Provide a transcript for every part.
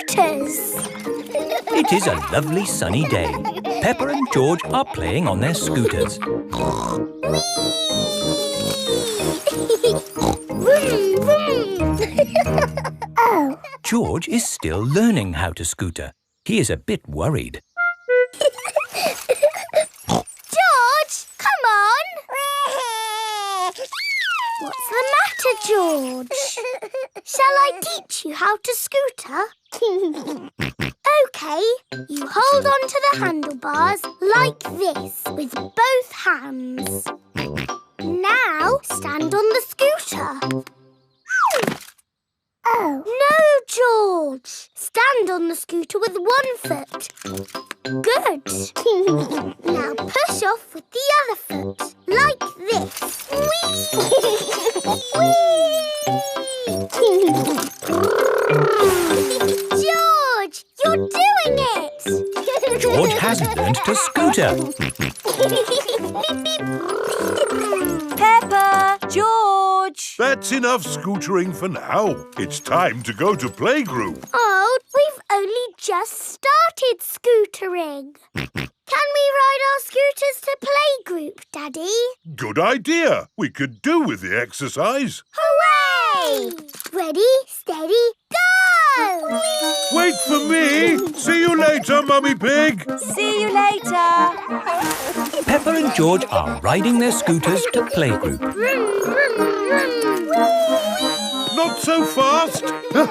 scooters! It is a lovely sunny day. Peppa and George are playing on their scooters. Vroom, vroom. Oh. George is still learning how to scooter. He is a bit worried. George, come on! What's the matter, George? Shall I teach you how to scooter? OK, you hold on to the handlebars like this with both hands. Now stand on the scooter. Oh. No, George. Stand on the scooter with one foot. Good. Now push off with the other foot, like this. Whee! Whee! George, you're doing it! George has learned to scooter. Peppa! George! That's enough scootering for now. It's time to go to playgroup. Oh, we've only just started scootering. Can we ride our scooters to playgroup, Daddy? Good idea. We could do with the exercise. Hooray! Ready, steady, go! Wait for me. See you later, Mummy Pig. See you later! Peppa and George are riding their scooters to playgroup. Vroom, vroom, vroom. Not so fast. Come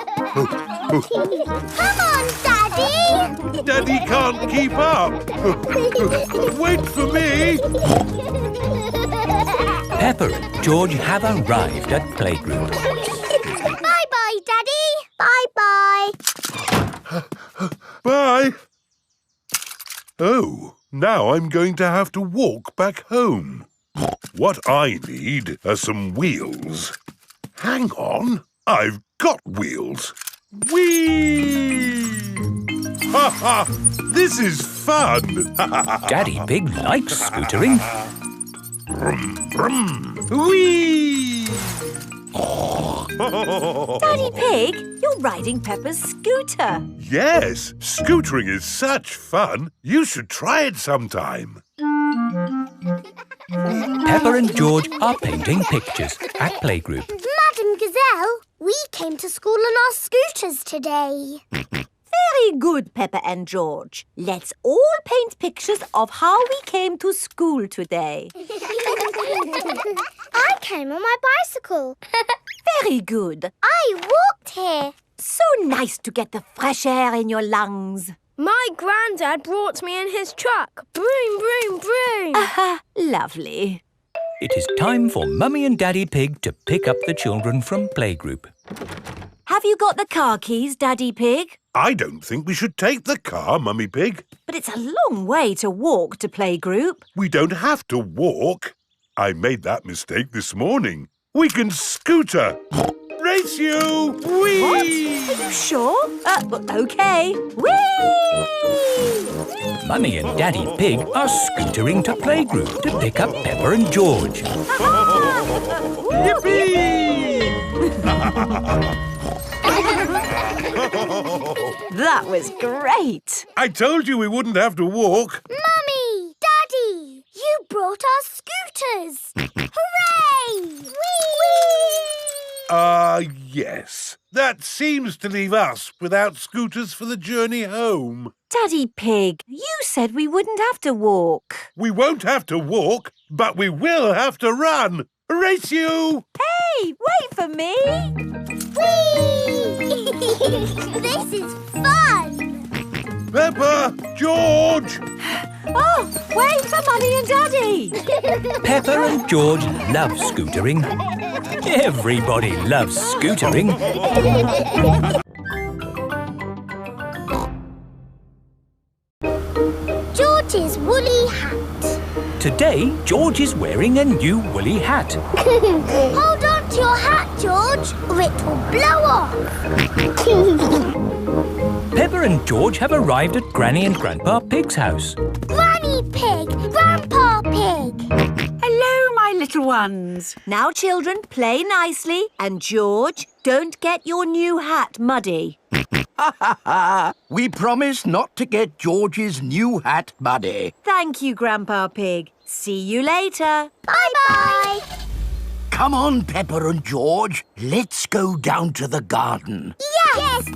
on, Daddy! Daddy can't keep up. Wait for me. Peppa and George have arrived at playgroup. Bye-bye, Daddy. Bye-bye. Bye. Oh, now I'm going to have to walk back home. What I need are some wheels. Hang on, I've got wheels. Whee! Ha ha! This is fun! Daddy Pig likes scootering. Brum, brum. Whee! Daddy Pig, you're riding Peppa's scooter. Yes, scootering is such fun. You should try it sometime. Peppa and George are painting pictures at playgroup. Madam Gazelle, we came to school on our scooters today. Very good, Peppa and George. Let's all paint pictures of how we came to school today. I came on my bicycle. Very good. I walked here. So nice to get the fresh air in your lungs. My granddad brought me in his truck. Broom, broom, broom. Aha, lovely. It is time for Mummy and Daddy Pig to pick up the children from playgroup. Have you got the car keys, Daddy Pig? I don't think we should take the car, Mummy Pig. But it's a long way to walk to playgroup. We don't have to walk. I made that mistake this morning. We can scooter. Race you! Whee! What? Are you sure? OK. Whee! Mummy and Daddy Pig are scootering to playgroup to pick up Peppa and George. Yippee! That was great. I told you we wouldn't have to walk. Mummy! Daddy! You brought our scooters! Hooray! Whee! Yes. That seems to leave us without scooters for the journey home. Daddy Pig, you said we wouldn't have to walk. We won't have to walk, but we will have to run. Race you! Hey, wait for me. Whee! This is fun! Peppa! George! Oh, wait for Mummy and Daddy. Peppa and George love scootering. Everybody loves scootering. George's woolly hat. Today, George is wearing a new woolly hat. Hold on to your hat, George, or it will blow off. Peppa and George have arrived at Granny and Grandpa Pig's house. Granny Pig! Grandpa Pig! Hello, my little ones. Now, children, play nicely. And George, don't get your new hat muddy. We promise not to get George's new hat muddy. Thank you, Grandpa Pig. See you later. Bye-bye. Come on, Peppa and George. Let's go down to the garden. Yes!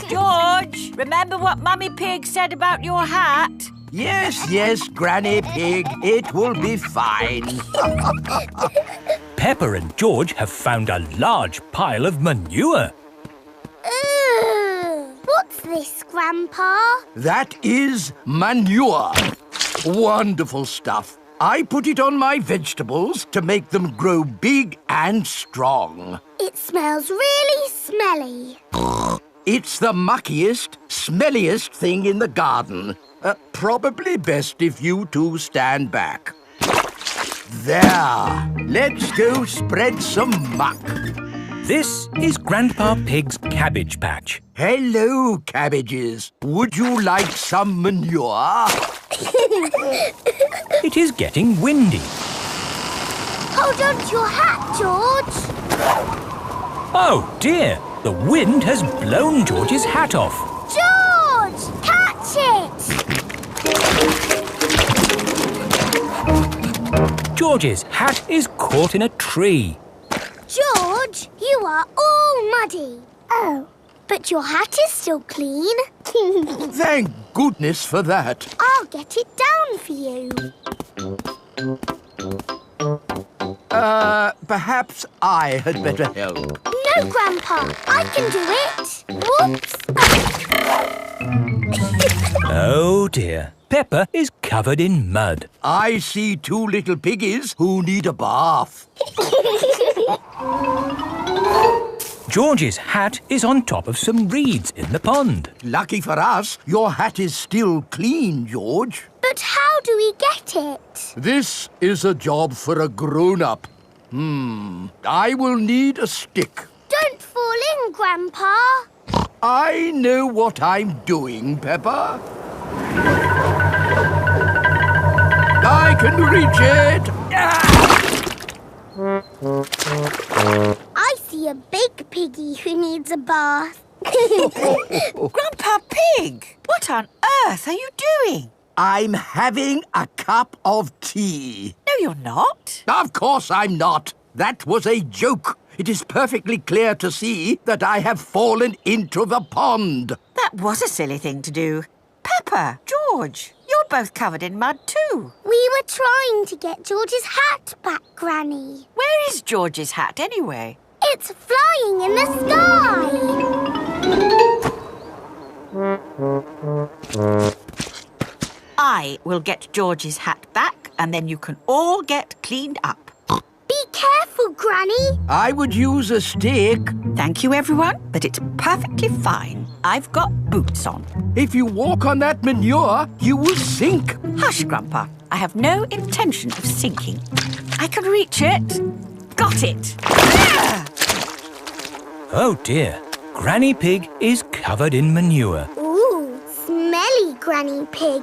George, remember what Mummy Pig said about your hat? Yes, Granny Pig. It will be fine. Peppa and George have found a large pile of manure. What's this, Grandpa? That is manure. Wonderful stuff. I put it on my vegetables to make them grow big and strong. It smells really smelly. It's the muckiest, smelliest thing in the garden. Probably best if you two stand back. There. Let's go spread some muck. This is Grandpa Pig's cabbage patch. Hello, cabbages. Would you like some manure? It is getting windy. Hold on to your hat, George. Oh dear, the wind has blown George's hat off. George, catch it! George's hat is caught in a tree. George, you are all muddy. Oh, but your hat is still clean. Thank goodness for that. I'll get it down for you. Perhaps I had better help. No, Grandpa, I can do it. Whoops. Oh dear, Peppa is covered in mud. I see two little piggies who need a bath. George's hat is on top of some reeds in the pond. Lucky for us, your hat is still clean, George. But how do we get it? This is a job for a grown-up. I will need a stick. Don't fall in, Grandpa. I know what I'm doing, Peppa. I can reach it. I see a big piggy who needs a bath. Grandpa Pig, what on earth are you doing? I'm having a cup of tea. No, you're not. Of course I'm not. That was a joke. It is perfectly clear to see that I have fallen into the pond. That was a silly thing to do. Peppa, George, you're both covered in mud too. We were trying to get George's hat back, Granny. Where is George's hat anyway? It's flying in the sky. I will get George's hat back and then you can all get cleaned up. Be careful, Granny. I would use a stick. Thank you, everyone, but it's perfectly fine. I've got boots on. If you walk on that manure, you will sink. Hush, Grandpa. I have no intention of sinking. I can reach it. Got it. Ah! Oh dear, Granny Pig is covered in manure. Ooh, smelly Granny Pig.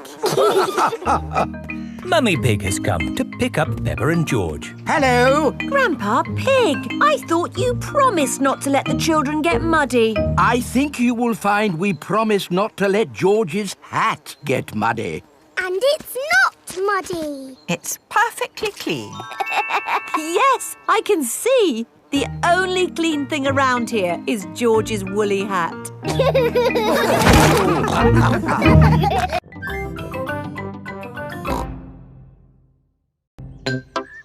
Mummy Pig has come to pick up Peppa and George. Hello. Grandpa Pig, I thought you promised not to let the children get muddy. I think you will find we promised not to let George's hat get muddy. And it's not muddy. It's perfectly clean. Yes, I can see. The only clean thing around here is George's woolly hat.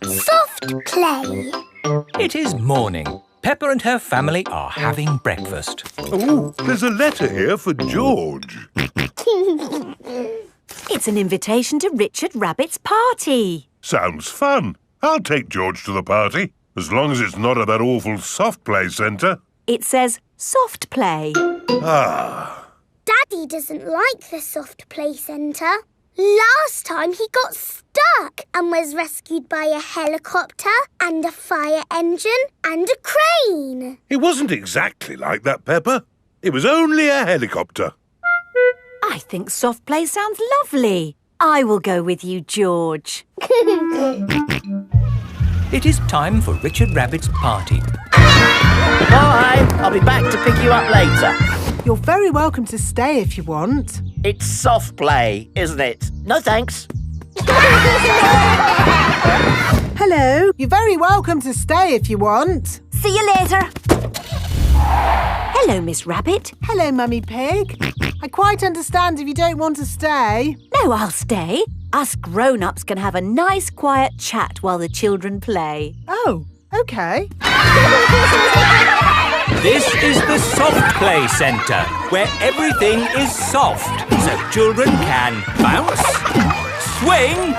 Soft play. It is morning. Peppa and her family are having breakfast. Oh, there's a letter here for George. It's an invitation to Richard Rabbit's party. Sounds fun. I'll take George to the party, as long as it's not at that awful soft play centre. It says soft play. Ah. Daddy doesn't like the soft play centre. Last time he got stuck and was rescued by a helicopter and a fire engine and a crane. It wasn't exactly like that, Peppa. It was only a helicopter. I think soft play sounds lovely. I will go with you, George. It is time for Richard Rabbit's party. Bye! I'll be back to pick you up later. You're very welcome to stay if you want. It's soft play, isn't it? No thanks. Hello. You're very welcome to stay if you want. See you later. Hello, Miss Rabbit. Hello, Mummy Pig. I quite understand if you don't want to stay. No, I'll stay. Us grown-ups can have a nice quiet chat while the children play. Oh, OK. This is the Soft Play Centre, where everything is soft, so children can bounce, swing,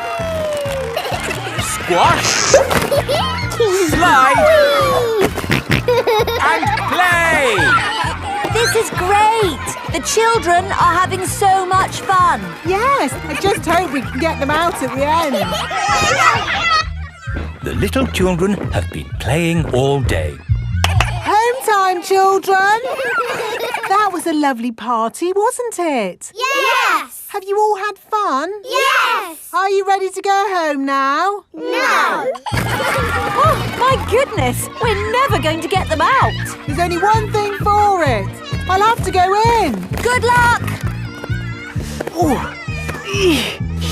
squash, slide, and play. This is great. The children are having so much fun. Yes, I just hope we can get them out at the end. The little children have been playing all day. Home time, children. That was a lovely party, wasn't it? Yes! Have you all had fun? Yes! Are you ready to go home now? No! Oh, my goodness. We're never going to get them out. There's only one thing for it. I'll have to go in. Good luck.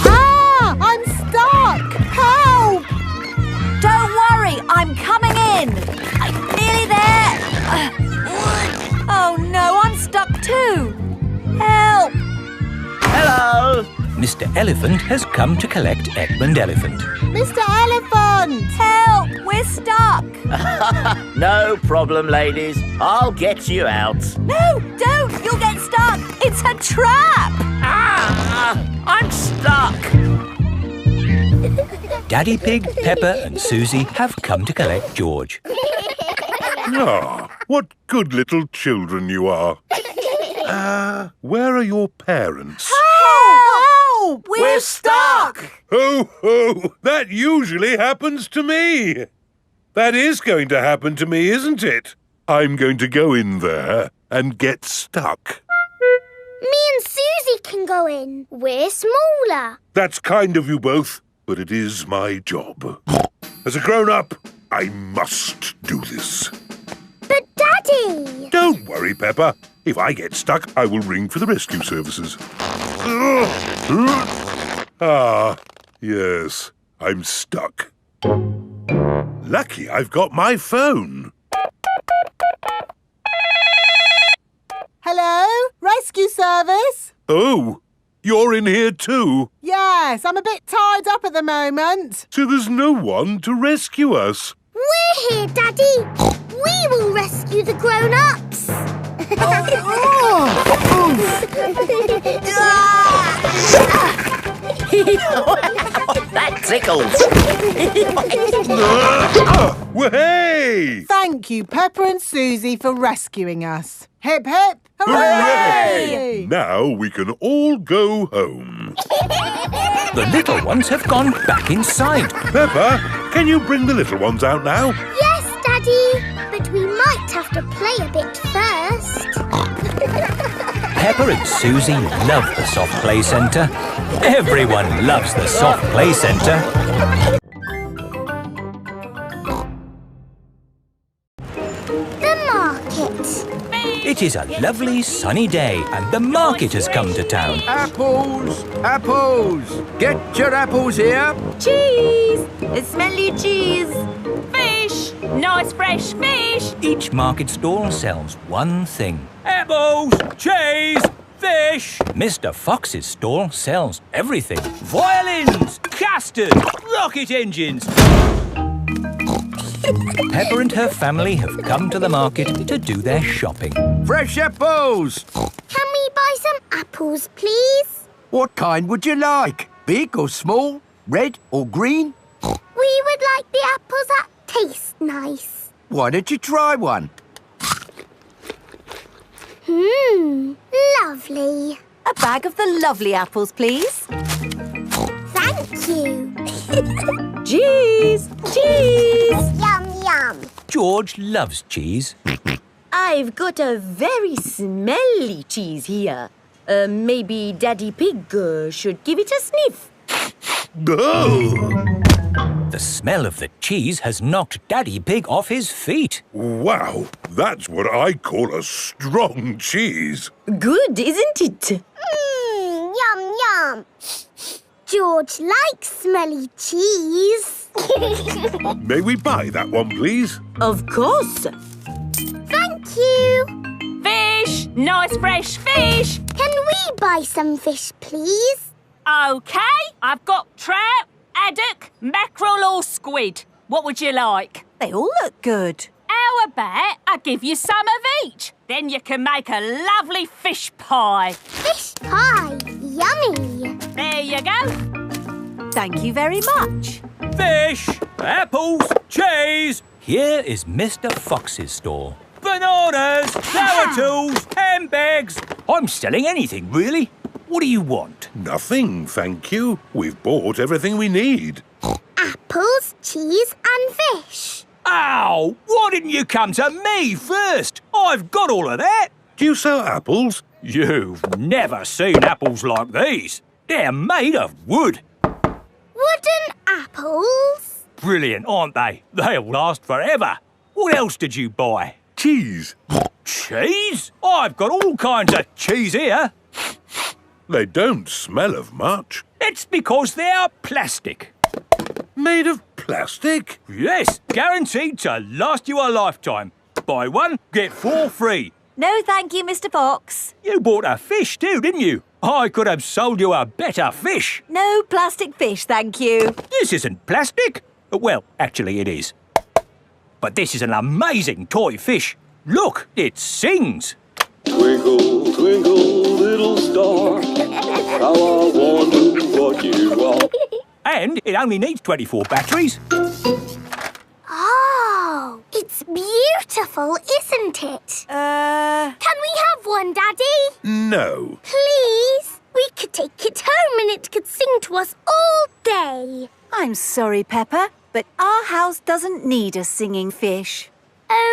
Ah! I'm stuck! Help! Don't worry, I'm coming in. I'm nearly there. Oh no, I'm stuck too. Help! Hello. Mr. Elephant has come to collect Edmund Elephant. Mr. Elephant! Help! We're stuck. No problem, ladies. I'll get you out. No, don't. You'll get stuck. It's a trap. Ah! I'm stuck. Daddy Pig, Peppa and Susie have come to collect George. Ah, what good little children you are. Where are your parents? Help! We're stuck. Ho, ho! That usually happens to me. That is going to happen to me, isn't it? I'm going to go in there and get stuck. Me and Susie can go in. We're smaller. That's kind of you both, but it is my job. As a grown-up, I must do this. But Daddy! Don't worry, Peppa. If I get stuck, I will ring for the rescue services. Ah, yes, I'm stuck. Lucky I've got my phone. Hello? Rescue service? Oh, you're in here too? Yes, I'm a bit tied up at the moment. So there's no one to rescue us. We're here, Daddy. We will rescue the grown-ups. That tickles. Well, hey! Thank you, Peppa and Susie, for rescuing us. Hip, hip, Hooray! Now we can all go home. The little ones have gone back inside. Peppa, can you bring the little ones out now? Yes, Daddy. But we might have to play a bit first. Peppa and Susie love the Soft Play Centre. Everyone loves the Soft Play Centre. The market. It is a lovely sunny day and the market has come to town. Apples! Apples! Get your apples here. Cheese! Smelly cheese! Fish! Nice fresh fish! Each market stall sells one thing. Apples, cheese, fish. Mr. Fox's stall sells everything. Violins, casters, rocket engines. Peppa and her family have come to the market to do their shopping. Fresh apples! Can we buy some apples, please? What kind would you like? Big or small? Red or green? We would like the apples that taste nice. Why don't you try one? Lovely. A bag of the lovely apples, please. Thank you. Cheese! Cheese! Yum, yum. George loves cheese. I've got a very smelly cheese here. Maybe Daddy Pig should give it a sniff. Oh! The smell of the cheese has knocked Daddy Pig off his feet. Wow, that's what I call a strong cheese. Good, isn't it? Yum, yum. George likes smelly cheese. May we buy that one, please? Of course. Thank you. Fish! Nice fresh fish! Can we buy some fish, please? OK, I've got trout, haddock, mackerel or squid. What would you like? They all look good. How about I give you some of each? Then you can make a lovely fish pie. Fish pie. Yummy. There you go. Thank you very much. Fish, apples, cheese. Here is Mr. Fox's store. Bananas, power tools, handbags. I'm selling anything, really. What do you want? Nothing, thank you. We've bought everything we need. Apples, cheese and fish. Ow! Why didn't you come to me first? I've got all of that. Do you sell apples? You've never seen apples like these. They're made of wood. Wooden apples. Brilliant, aren't they? They'll last forever. What else did you buy? Cheese. Cheese? I've got all kinds of cheese here. They don't smell of much. It's because they're plastic. Made of plastic? Yes, guaranteed to last you a lifetime. Buy one, get 4 free. No, thank you, Mr. Fox. You bought a fish too, didn't you? I could have sold you a better fish. No plastic fish, thank you. This isn't plastic. Well, actually it is. But this is an amazing toy fish. Look, it sings. Twinkle, twinkle, little star, how I wonder what you are. And it only needs 24 batteries. Oh, it's beautiful, isn't it? Can we have one, Daddy? No. Please? We could take it home and it could sing to us all day. I'm sorry, Peppa, but our house doesn't need a singing fish.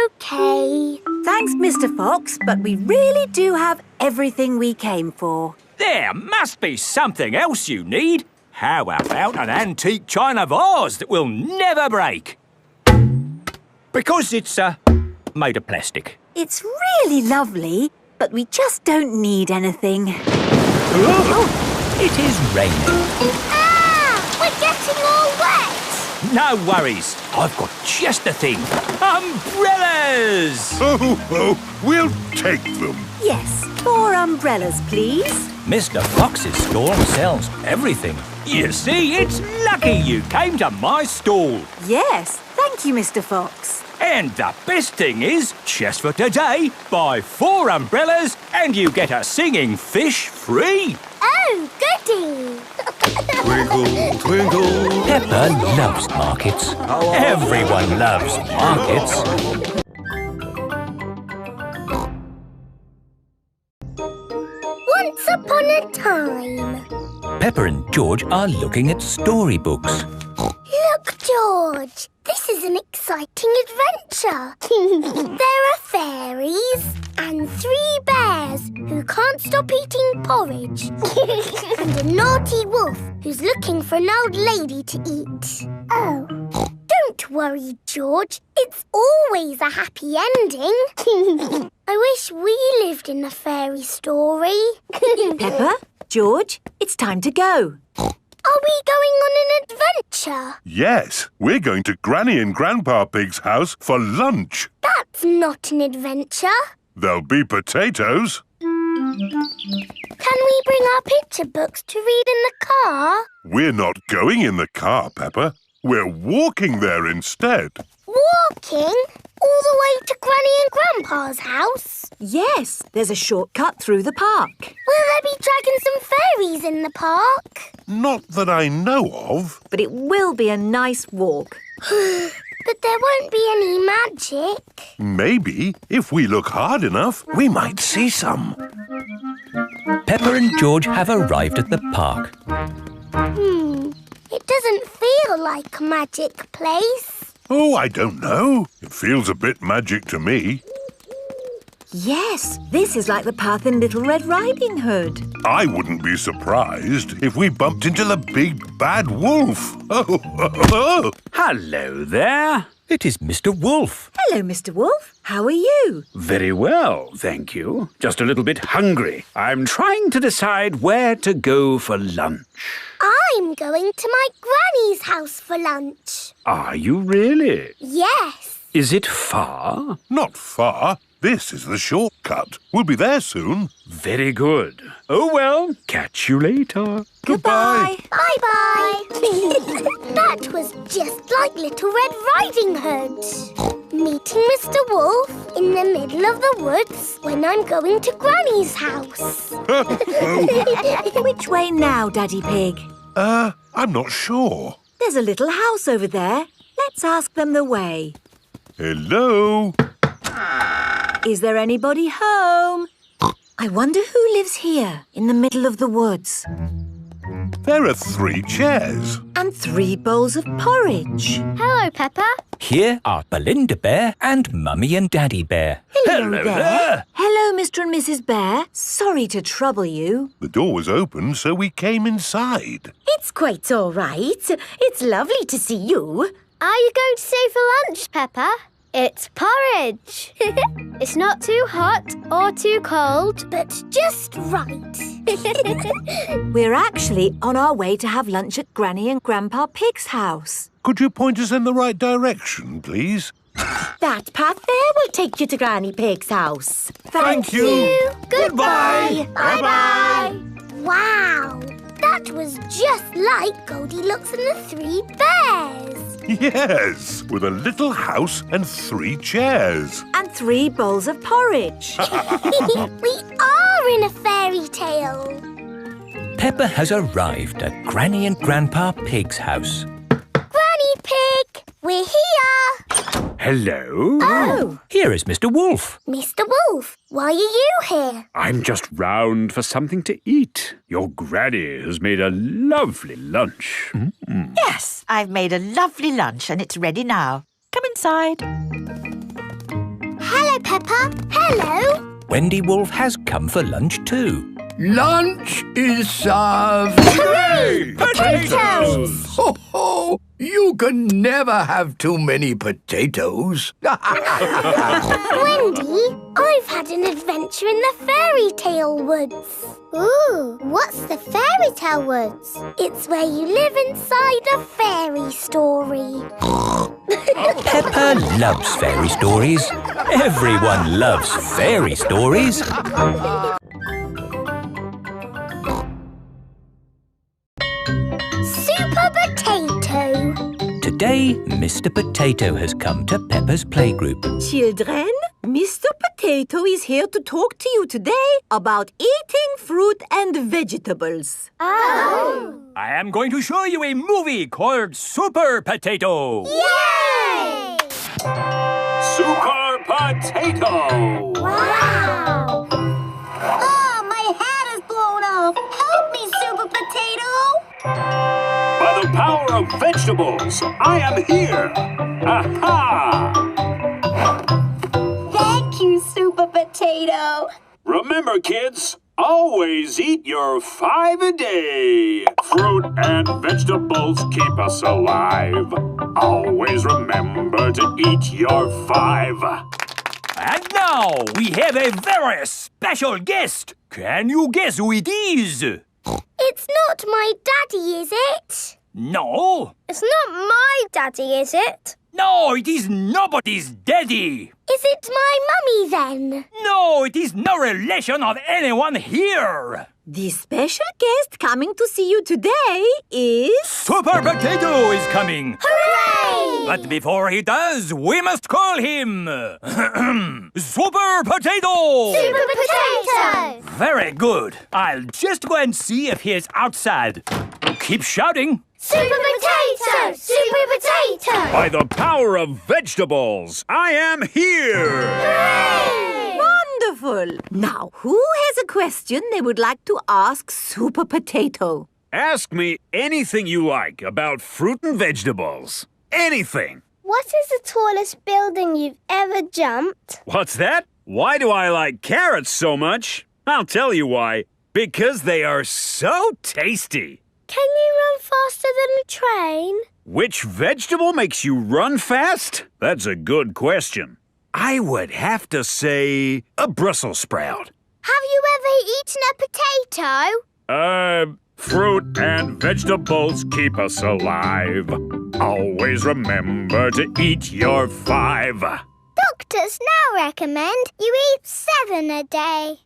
OK. Thanks, Mr. Fox, but we really do have everything we came for. There must be something else you need. How about an antique china vase that will never break? Because it's made of plastic. It's really lovely, but we just don't need anything. Oh, it is raining. Ah! We're getting all wet. No worries. I've got just the thing. Umbrellas! Oh, we'll take them. Yes, 4 umbrellas, please. Mr. Fox's store sells everything. You see, it's lucky you came to my stall. Yes, thank you, Mr. Fox. And the best thing is, just for today, buy 4 umbrellas and you get a singing fish free. Oh, goody. Twinkle, twinkle. Peppa loves markets. Everyone loves markets. Once upon a time. Peppa and George are looking at storybooks. Look, George. This is an exciting adventure. There are fairies and 3 bears who can't stop eating porridge. And a naughty wolf who's looking for an old lady to eat. Oh. Don't worry, George. It's always a happy ending. I wish we lived in a fairy story. Peppa, George, it's time to go. Are we going on an adventure? Yes, we're going to Granny and Grandpa Pig's house for lunch. That's not an adventure. There'll be potatoes. Can we bring our picture books to read in the car? We're not going in the car, Peppa. We're walking there instead. Walking? All the way to Granny and Grandpa's house? Yes, there's a shortcut through the park. Will there be dragons and fairies in the park? Not that I know of. But it will be a nice walk. But there won't be any magic. Maybe, if we look hard enough, we might see some. Peppa and George have arrived at the park. It doesn't feel like a magic place. Oh, I don't know. It feels a bit magic to me. Yes, this is like the path in Little Red Riding Hood. I wouldn't be surprised if we bumped into the big bad wolf. Oh. Hello there. It is Mr. Wolf. Hello, Mr. Wolf. How are you? Very well, thank you. Just a little bit hungry. I'm trying to decide where to go for lunch. I'm going to my granny's house for lunch. Are you really? Yes. Is it far? Not far. This is the shortcut. We'll be there soon. Very good. Oh, well, catch you later. Goodbye. Bye-bye. That was just like Little Red Riding Hood. Meeting Mr. Wolf in the middle of the woods when I'm going to Granny's house. Which way now, Daddy Pig? I'm not sure. There's a little house over there. Let's ask them the way. Hello? Is there anybody home? I wonder who lives here in the middle of the woods. There are 3 chairs. And 3 bowls of porridge. Hello, Peppa. Here are Belinda Bear and Mummy and Daddy Bear. Hello there. Hello, Mr. and Mrs. Bear. Sorry to trouble you. The door was open, so we came inside. It's quite all right. It's lovely to see you. Are you going to stay for lunch, Peppa? It's porridge. It's not too hot or too cold, But just right. We're actually on our way to have lunch at Granny and Grandpa Pig's house. Could you point us in the right direction, please? That path there will take you to Granny Pig's house. Thank you. Goodbye. Bye-bye. Wow. That was just like Goldilocks and the 3 bears. Yes, with a little house and 3 chairs. And 3 bowls of porridge. We are in a fairy tale. Peppa has arrived at Granny and Grandpa Pig's house. Granny Pig, we're here. Hello? Oh, Here is Mr. Wolf. Mr. Wolf, why are you here? I'm just round for something to eat. Your granny has made a lovely lunch. Yes, I've made a lovely lunch and it's ready now. Come inside. Hello, Peppa. Hello. Wendy Wolf has come for lunch too. Lunch is served. Hooray! Potatoes! Ho, ho! You can never have too many potatoes. Wendy, I've had an adventure in the fairy tale woods. Ooh, what's the fairy tale woods? It's where you live inside a fairy story. Peppa loves fairy stories. Everyone loves fairy stories. Super Potato. Today, Mr. Potato has come to Peppa's playgroup. Children, Mr. Potato is here to talk to you today about eating fruit and vegetables. Oh. I am going to show you a movie called Super Potato. Yay! Super Potato! Wow! Oh, my hat is blown off. Help me, Super Potato. By the power of vegetables, I am here! Aha! Thank you, Super Potato. Remember, kids, always eat your 5 a day. Fruit and vegetables keep us alive. Always remember to eat your 5. And now we have a very special guest. Can you guess who it is? It's not my daddy, is it? No. it's not my daddy, is it? No, it is nobody's daddy. Is it my mummy then? No, it is no relation of anyone here. The special guest coming to see you today is... Super Potato is coming. Hooray! But before he does, we must call him Super Potato. Super Potato! Very good. I'll just go and see if he is outside. Keep shouting. Super Potato! Super Potato! By the power of vegetables, I am here! Hooray! Wonderful. Now, who has a question they would like to ask Super Potato? Ask me anything you like about fruit and vegetables. Anything. What is the tallest building you've ever jumped? What's that? Why do I like carrots so much? I'll tell you why. Because they are so tasty. Can you run faster than a train? Which vegetable makes you run fast? That's a good question. I would have to say a Brussels sprout. Have you ever eaten a potato? Fruit and vegetables keep us alive. Always remember to eat your 5. Doctors now recommend you eat 7 a day.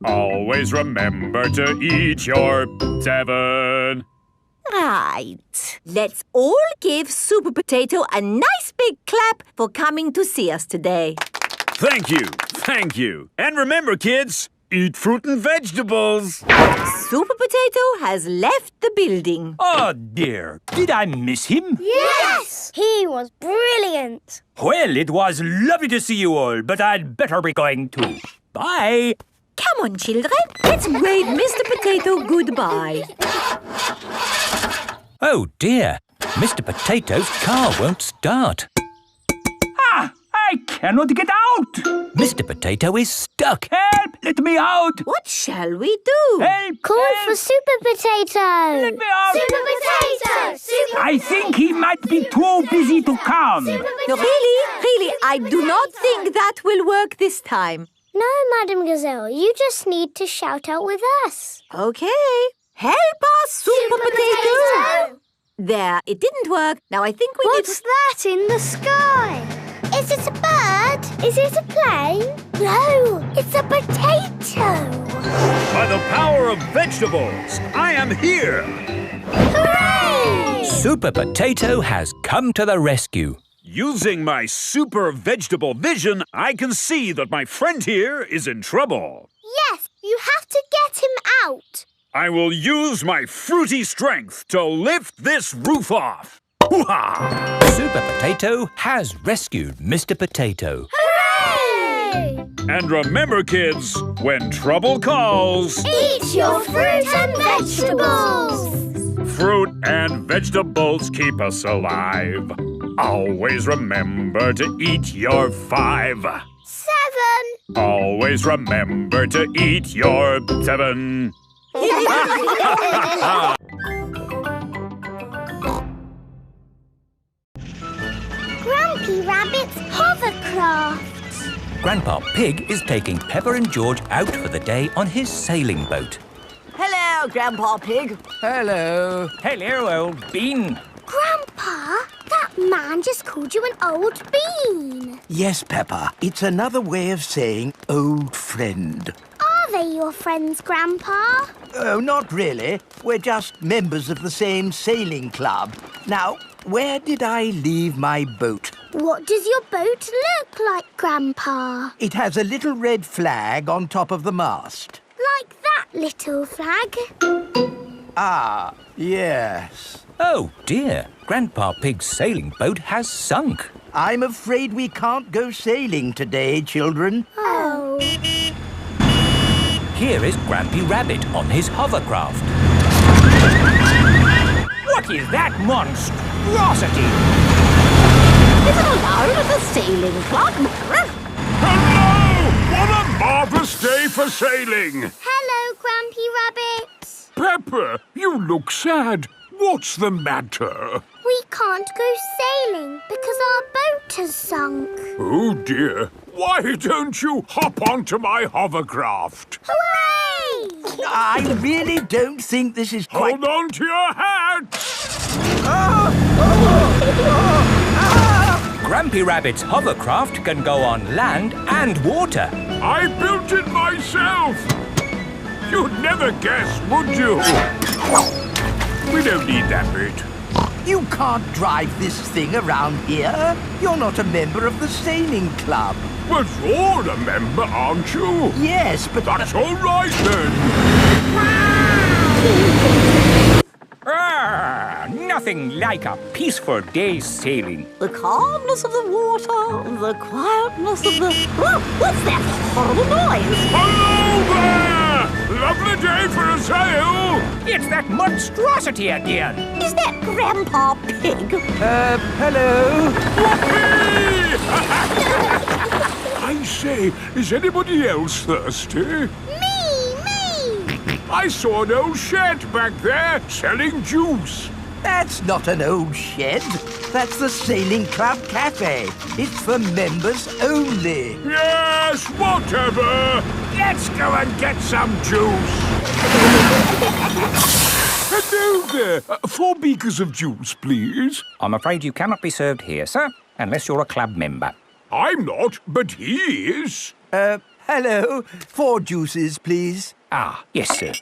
Always remember to eat your 7. Right. Let's all give Super Potato a nice big clap for coming to see us today. Thank you. Thank you. And remember, kids, eat fruit and vegetables. Super Potato has left the building. Oh, dear. Did I miss him? Yes! He was brilliant. Well, it was lovely to see you all, but I'd better be going too. Bye. Come on, children. Let's wave Mr. Potato goodbye. Oh, dear. Mr. Potato's car won't start. I cannot get out. Mr. Potato is stuck. Help! Let me out. What shall we do? Help! Call help. for Super Potato. Let me out. Super Potato! I think he might be too busy to come. No, really, I do not think that will work this time. No, Madam Gazelle, you just need to shout out with us. Okay. Help us, Super Potato! There, it didn't work. Now I think we What's that in the sky? Is it a bird? Is it a plane? No, it's a potato. By the power of vegetables, I am here. Hooray! Super Potato has come to the rescue. Using my super vegetable vision, I can see that my friend here is in trouble. Yes, you have to get him out. I will use my fruity strength to lift this roof off. Hoo-ha! Super Potato has rescued Mr. Potato. Hooray! And remember, kids, when trouble calls, Eat your fruit and vegetables. fruit and vegetables keep us alive. Always remember to eat your 5. 7. Always remember to eat your 7. Grumpy Rabbit's hovercraft. Grandpa Pig is taking Peppa and George out for the day on his sailing boat. Hello, Grandpa Pig. Hello. Hello, old bean. Grandpa, that man just called you an old bean. Yes, Peppa. It's another way of saying old friend. Are they your friends, Grandpa? Oh, not really. We're just members of the same sailing club. Now, where did I leave my boat? What does your boat look like, Grandpa? It has a little red flag on top of the mast. Like that little flag? Ah, yes. Oh, dear. Grandpa Pig's sailing boat has sunk. I'm afraid we can't go sailing today, children. Oh. Here is Grampy Rabbit on his hovercraft. What is that monstrosity? Is it allowed at the sailing club? Hello! What a marvellous day for sailing! Hello, Grampy Rabbit. Peppa, you look sad. What's the matter? We can't go sailing because our boat has sunk. Oh dear. Why don't you hop onto my hovercraft? Hooray! I really don't think this is quite... Hold on to your hat! Grampy Rabbit's hovercraft can go on land and water. I built it myself! You'd never guess, would you? We don't need that bit. You can't drive this thing around here. You're not a member of the sailing club. But you're a member, aren't you? Yes, but... That's all right, then. Nothing like a peaceful day's sailing. The calmness of the water, the quietness of the... Oh, what's that horrible noise? Hello there! Lovely day for a sail! It's that monstrosity again. Is that Grandpa Pig? hello? I say, Say, is anybody else thirsty? Me! I saw an old shed back there selling juice. That's not an old shed. That's the Sailing Club Cafe. It's for members only. Yes, whatever. Let's go and get some juice. Hello there. 4 beakers of juice, please. I'm afraid you cannot be served here, sir, unless you're a club member. I'm not, but he is. Hello. 4 juices, please. Ah, yes, sir.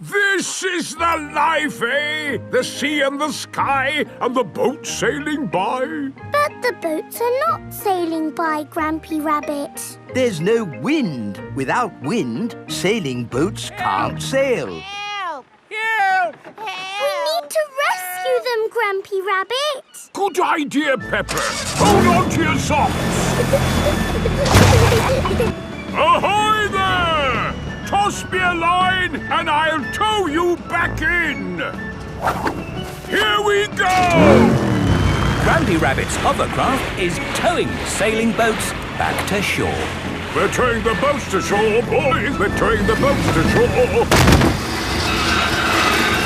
This is the life, eh? The sea and the sky and the boat sailing by. But the boats are not sailing by, Grampy Rabbit. There's no wind. Without wind, sailing boats can't sail. Help! We need to rescue them, Grampy Rabbit. Good idea, Peppa. Hold on to your socks. Ahoy there! Toss me a line and I'll tow you back in. Here we go! Grampy Rabbit's hovercraft is towing the sailing boats back to shore. We're towing the boats to shore, boys. We're towing the boats to shore.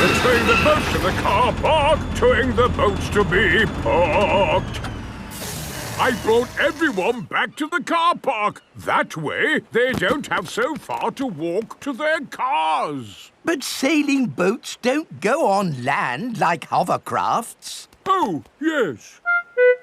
We're towing the boats to the car park, towing the boats to be parked. I brought everyone back to the car park. That way, they don't have so far to walk to their cars. But sailing boats don't go on land like hovercrafts. Oh, yes.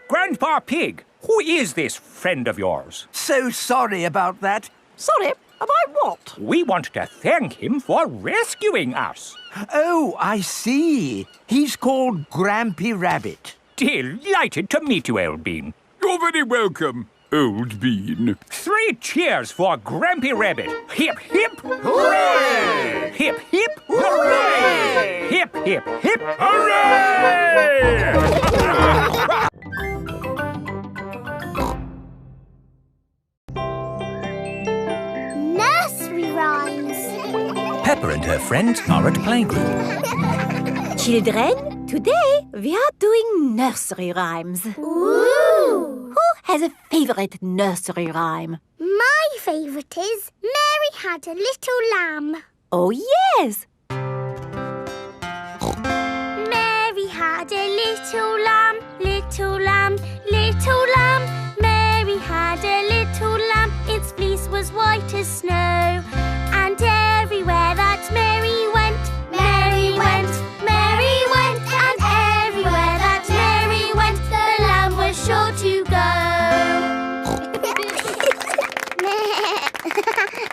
Grandpa Pig, who is this friend of yours? So sorry about that. Sorry, about what? We want to thank him for rescuing us. Oh, I see. He's called Grampy Rabbit. Delighted to meet you, Old Bean. You're very welcome, Old Bean. 3 cheers for Grampy Rabbit. Hip, hip, hooray! Hip, hip, hooray! Hip, hip, hip, Hooray! Nursery rhymes. Peppa and her friends are at playgroup. Children, today we are doing nursery rhymes. Ooh! Who has a favourite nursery rhyme? My favourite is Mary Had a Little Lamb. Oh, yes. Mary had a little lamb, little lamb, little lamb. Mary had a little lamb, its fleece was white as snow. And everywhere that Mary went, Mary went, Mary went. And everywhere that Mary went, the lamb was sure to go.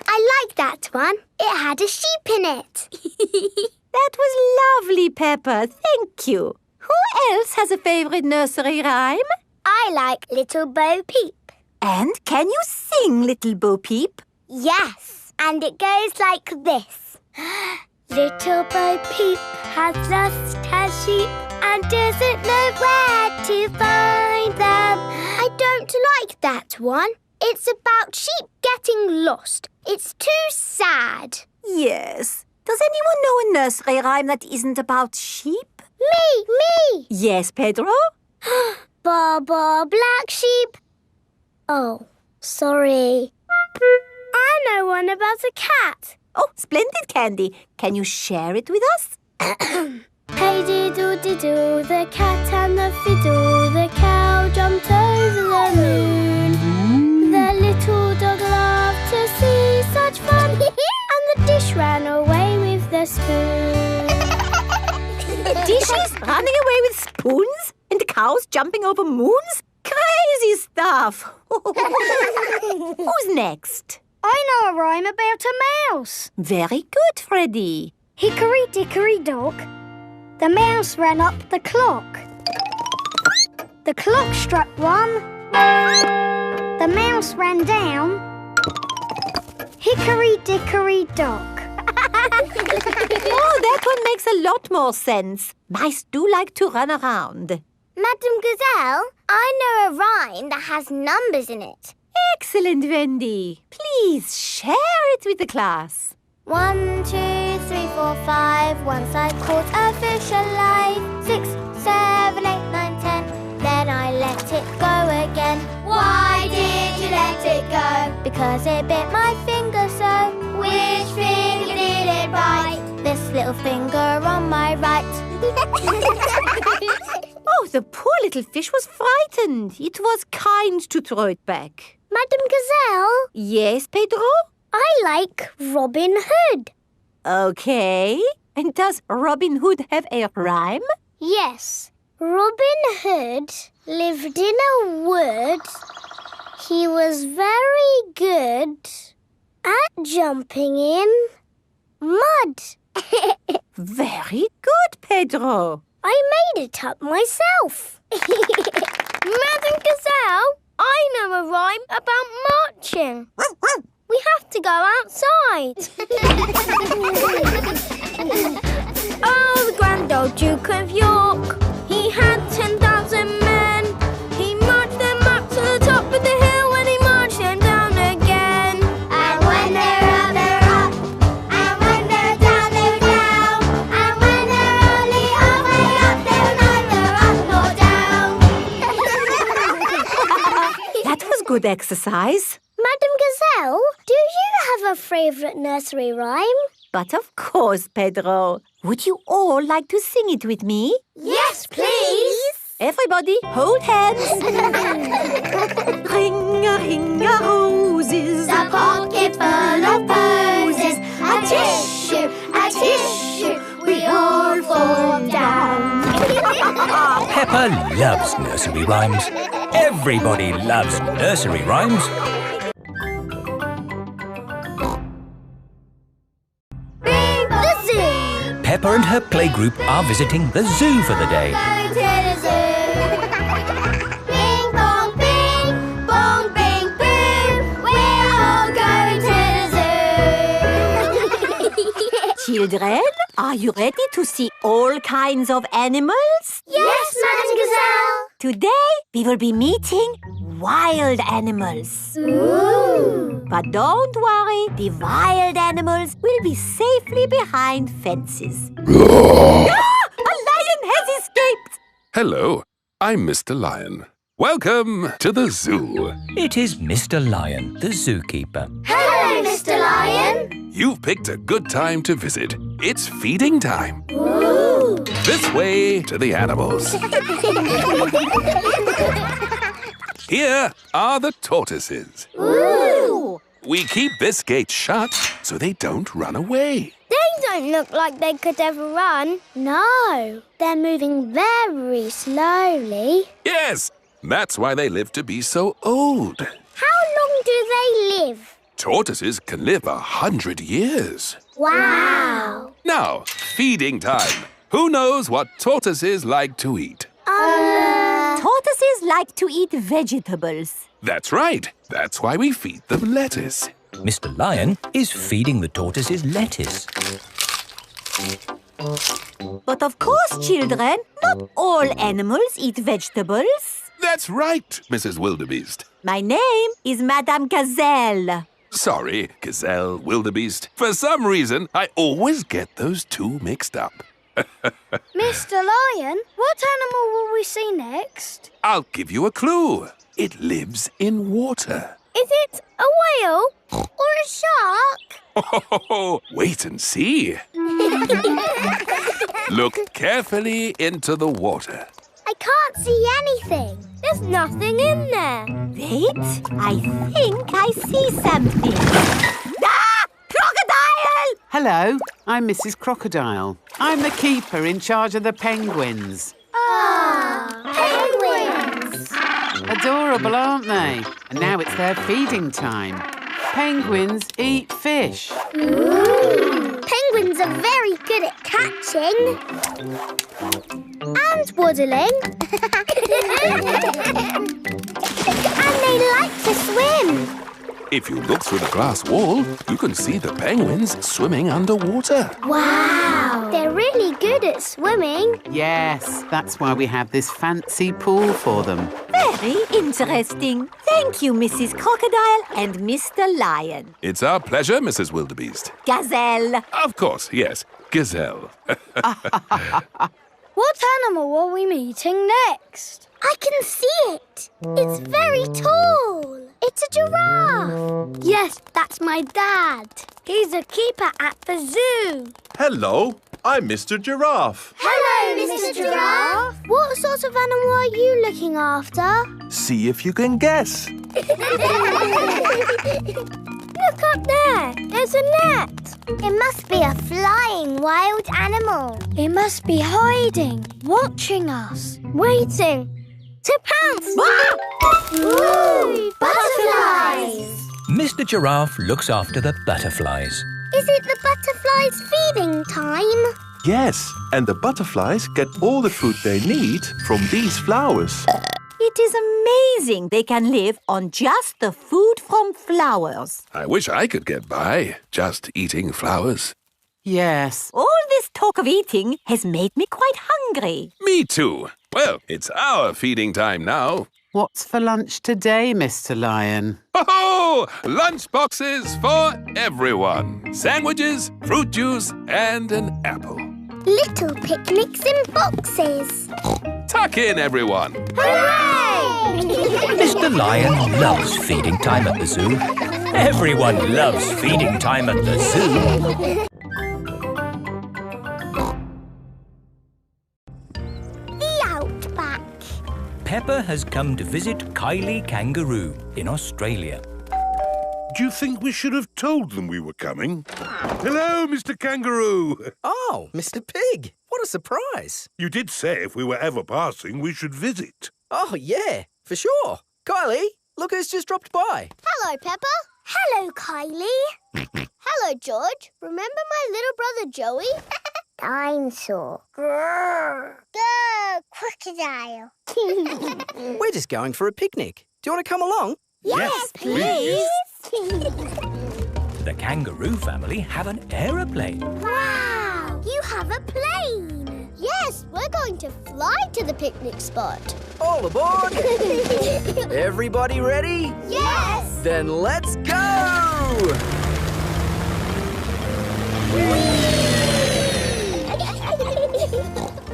I like that one. It had a sheep in it. That was lovely, Peppa. Thank you. Who else has a favourite nursery rhyme? I like Little Bo Peep. And can you sing, Little Bo Peep? Yes, and it goes like this. Little Bo Peep has lost her sheep and doesn't know where to find them. I don't like that one. It's about sheep getting lost. It's too sad. Yes. Does anyone know a nursery rhyme that isn't about sheep? Me! Yes, Pedro? Ba ba black sheep. Oh, sorry. I know one about a cat. Oh, splendid, Candy. Can you share it with us? Hey diddle diddle, the cat and the fiddle, the cow jumped over the moon. The little dog loved to see such fun, and the dish ran away with the spoon. Dishes running away with spoons and the cows jumping over moons? Crazy stuff. Who's next? I know a rhyme about a mouse. Very good, Freddy. Hickory dickory dock, the mouse ran up the clock. The clock struck 1, the mouse ran down. Hickory dickory dock. Oh, that one makes a lot more sense. Mice do like to run around. Madam Gazelle, I know a rhyme that has numbers in it. Excellent, Wendy. Please share it with the class. 1, 2, 3, 4, 5. Once I caught a fish alive. 6, 7, 8, 9, 10. Then I let it go again. Why did you let it go? because it bit my finger so. Which finger did it bite? This little finger on my right. Oh, the poor little fish was frightened. It was kind to throw it back. Madam Gazelle, Yes, Pedro? I like Robin Hood. Okay. And does Robin Hood have a rhyme? Yes, Robin Hood lived in a wood. He was very good at jumping in mud. Very good, Pedro. I made it up myself. Madam Gazelle, I know a rhyme about marching. We have to go outside. Oh, the grand old Duke of York, he had 10,000 men. He marched them up to the top of the hill and he marched them down again. And when they're up, they're up. And when they're down, they're down. And when they're only halfway up, they're neither up nor down. That was good exercise. Madam Gazelle, do you have a favourite nursery rhyme? But of course, Pedro. Would you all like to sing it with me? Yes, please. Everybody, hold hands. Ring-a-ring-a roses, A pocket full of posies, a tissue, we all fall down. Peppa loves nursery rhymes. Everybody loves nursery rhymes. The zoo. Peppa and her playgroup are visiting the zoo for the day. Going to the zoo. Bing bong bing, bong bing boom. We're all going to the zoo. Children, are you ready to see all kinds of animals? Yes, Madam Gazelle. Today, we will be meeting wild animals. Ooh. But don't worry, the wild animals will be safely behind fences. A lion has escaped! Hello, I'm Mr. Lion. Welcome to the zoo. It is Mr. Lion, the zookeeper. Hello, Mr. Lion. You've picked a good time to visit. It's feeding time. Ooh. This way to the animals. Here are the tortoises. Ooh. We keep this gate shut so they don't run away. They don't look like they could ever run. No, they're moving very slowly. Yes, that's why they live to be so old. How long do they live? Tortoises can live 100 years. Wow. Now, feeding time. Who knows what tortoises like to eat? Tortoises like to eat vegetables. That's right. That's why we feed them lettuce. Mr. Lion is feeding the tortoises lettuce. But of course, children, not all animals eat vegetables. That's right, Mrs. Wildebeest. My name is Madame Gazelle. Sorry, Gazelle, Wildebeest. For some reason, I always get those two mixed up. Mr. Lion, what animal will we see next? I'll give you a clue. It lives in water. Is it a whale or a shark? Oh, wait and see. Look carefully into the water. I can't see anything. There's nothing in there. Wait, I think I see something. Ah! Crocodile! Hello, I'm Mrs. Crocodile. I'm the keeper in charge of the penguins. Penguins! Adorable, aren't they? And now it's their feeding time. Penguins eat fish. Ooh. Penguins are very good at catching and waddling. And they like to swim. If you look through the glass wall, you can see the penguins swimming underwater. Wow! They're really good at swimming. Yes, that's why we have this fancy pool for them. Very interesting. Thank you, Mrs. Crocodile and Mr. Lion. It's our pleasure, Mrs. Wildebeest. Gazelle. Of course, yes. Gazelle. What animal are we meeting next? I can see it. It's very tall. It's a giraffe. Yes, that's my dad. He's a keeper at the zoo. Hello, I'm Mr. Giraffe. Hello, Mr. Giraffe. What sort of animal are you looking after? See if you can guess. Look up there. There's a net. It must be a flying wild animal. It must be hiding, watching us, waiting to pounce. Ooh, butterflies! Mr. Giraffe looks after the butterflies. Is it the butterflies' feeding time? Yes, and the butterflies get all the food they need from these flowers. It is amazing they can live on just the food from flowers. I wish I could get by just eating flowers. Yes. All this talk of eating has made me quite hungry. Me too. Well, it's our feeding time now. What's for lunch today, Mr. Lion? Ho-ho! Lunch boxes for everyone. Sandwiches, fruit juice, and an apple. Little picnics in boxes. Tuck in, everyone. Hooray! Mr. Lion loves feeding time at the zoo. Everyone loves feeding time at the zoo. The Outback. Peppa has come to visit Kylie Kangaroo in Australia. Do you think we should have told them we were coming? Hello, Mr. Kangaroo. Oh, Mr. Pig. What a surprise. You did say if we were ever passing, we should visit. Oh, yeah, for sure. Kylie, look who's just dropped by. Hello, Peppa. Hello, Kylie. Hello, George. Remember my little brother Joey? Dinosaur. Grrr. Grrr, crocodile. We're just going for a picnic. Do you want to come along? Yes, please. The kangaroo family have an aeroplane. Wow! You have a plane. Yes, we're going to fly to the picnic spot. All aboard! Everybody ready? Yes! Then let's go!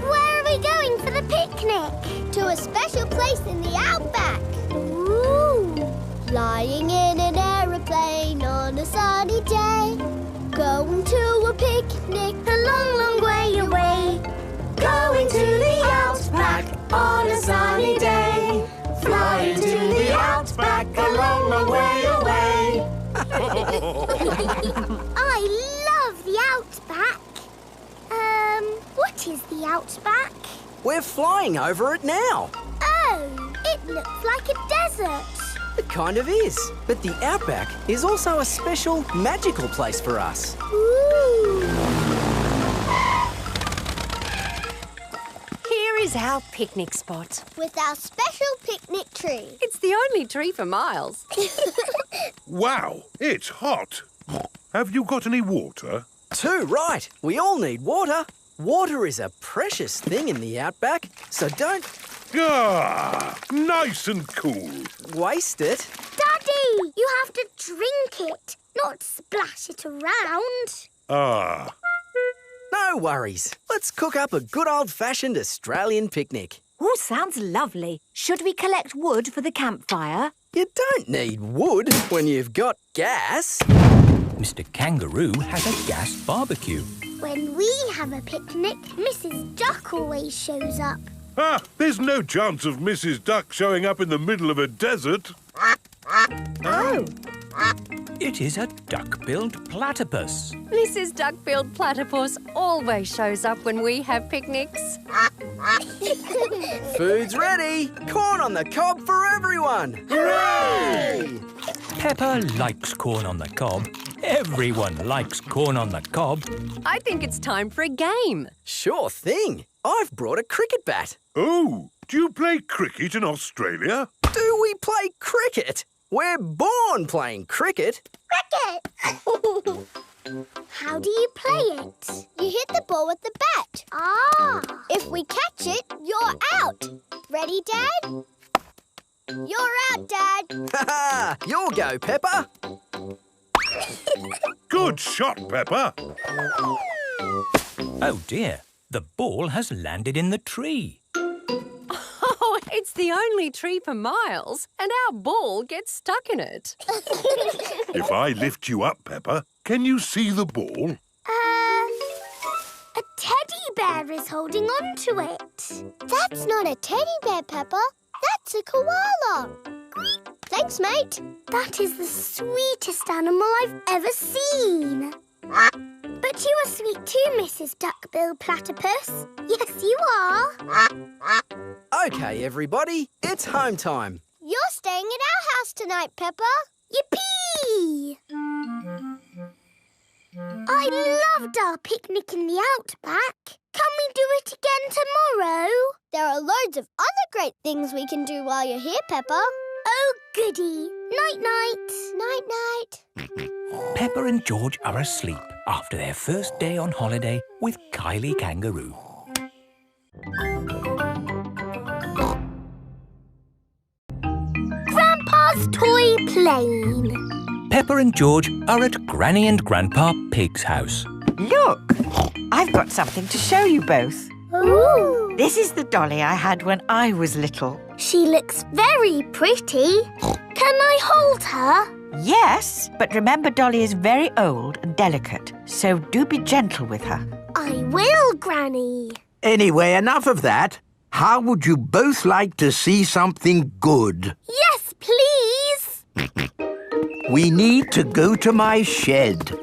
Where are we going for the picnic? To a special place in the Outback. Ooh! Flying in an aeroplane on a sunny day. Going to a picnic a long, long way away. Going to the Outback on a sunny day. Flying to the Outback a long, long way away. I love the Outback. What is the Outback? We're flying over it now. Oh, it looks like a desert. It kind of is. But the Outback is also a special, magical place for us. Ooh. Here is our picnic spot. With our special picnic tree. It's the only tree for miles. Wow, it's hot. Have you got any water? Too right. We all need water. Water is a precious thing in the Outback, so don't... Ah, nice and cool. Waste it. Daddy, you have to drink it, not splash it around. Ah. No worries. Let's cook up a good old-fashioned Australian picnic. Oh, sounds lovely. Should we collect wood for the campfire? You don't need wood when you've got gas. Mr. Kangaroo has a gas barbecue. When we have a picnic, Mrs. Duck always shows up. Ah, there's no chance of Mrs. Duck showing up in the middle of a desert. Oh. It is a duck-billed platypus. Mrs. Duck-billed Platypus always shows up when we have picnics. Food's ready. Corn on the cob for everyone. Hooray! Peppa likes corn on the cob. Everyone likes corn on the cob. I think it's time for a game. Sure thing. I've brought a cricket bat. Oh, do you play cricket in Australia? Do we play cricket? We're born playing cricket. Cricket! How do you play it? You hit the ball with the bat. Ah! If we catch it, you're out. Ready, Dad? You're out, Dad. Ha! You'll go, Peppa. Good shot, Peppa. Oh dear, the ball has landed in the tree. Oh, It's the only tree for miles, and our ball gets stuck in it. If I lift you up, Peppa, can you see the ball? A teddy bear is holding on to it. That's not a teddy bear, Peppa. That's a koala. Thanks, mate. That is the sweetest animal I've ever seen. But you are sweet too, Mrs. Duckbill Platypus. Yes, you are. OK, everybody, it's home time. You're staying at our house tonight, Peppa. Yippee! I loved our picnic in the outback. Can we do it again tomorrow? There are loads of other great things we can do while you're here, Peppa. Oh, goody. Night-night. Night-night. Peppa and George are asleep after their first day on holiday with Kylie Kangaroo. Grandpa's toy plane. Peppa and George are at Granny and Grandpa Pig's house. Look, I've got something to show you both. Ooh. This is the dolly I had when I was little. She looks very pretty. Can I hold her? Yes, but remember Dolly is very old and delicate, so do be gentle with her. I will, Granny. Anyway, enough of that. How would you both like to see something good? Yes, please. We need to go to my shed.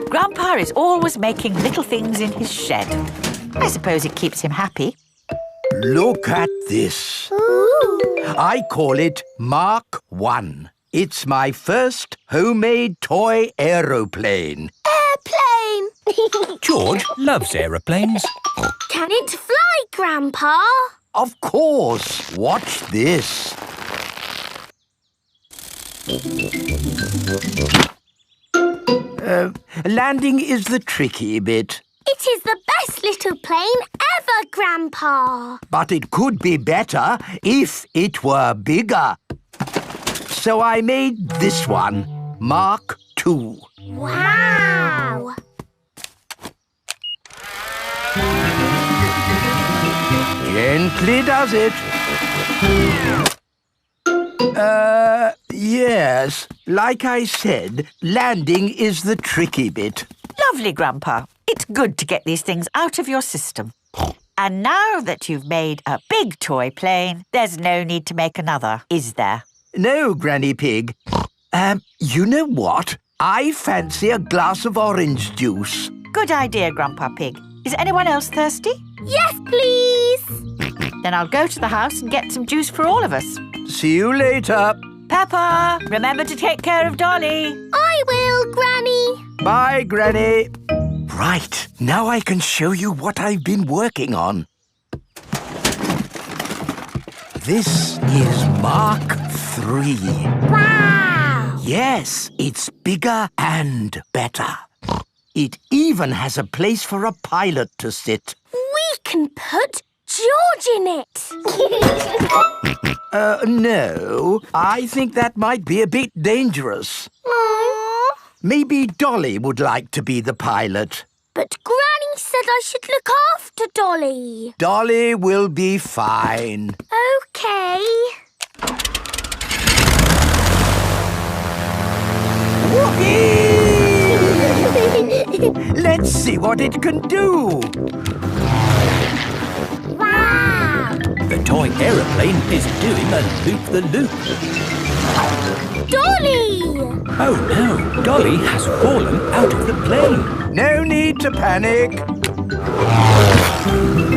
Grandpa is always making little things in his shed. I suppose it keeps him happy. Look at this. Ooh. I call it Mark 1. It's my first homemade toy aeroplane. Airplane. George loves aeroplanes. Can it fly, Grandpa? Of course. Watch this. Landing is the tricky bit. It is the best little plane ever, Grandpa. But it could be better if it were bigger. So I made this one, Mark 2. Wow! Gently does it. Yes. Like I said, landing is the tricky bit. Lovely, Grandpa. It's good to get these things out of your system. And now that you've made a big toy plane, there's no need to make another, is there? No, Granny Pig. You know what? I fancy a glass of orange juice. Good idea, Grandpa Pig. Is anyone else thirsty? Yes, please. Then I'll go to the house and get some juice for all of us. See you later. Peppa, remember to take care of Dolly. I will, Granny. Bye, Granny. Right, now I can show you what I've been working on. This is Mark 3. Wow! Yes, it's bigger and better. It even has a place for a pilot to sit. We can put George in it. No. I think that might be a bit dangerous. Aww. Maybe Dolly would like to be the pilot. But Granny said I should look after Dolly. Dolly will be fine. OK. Let's see what it can do. Wow! The toy aeroplane is doing a loop-the-loop. Dolly! Oh no, Dolly has fallen out of the plane. No need to panic.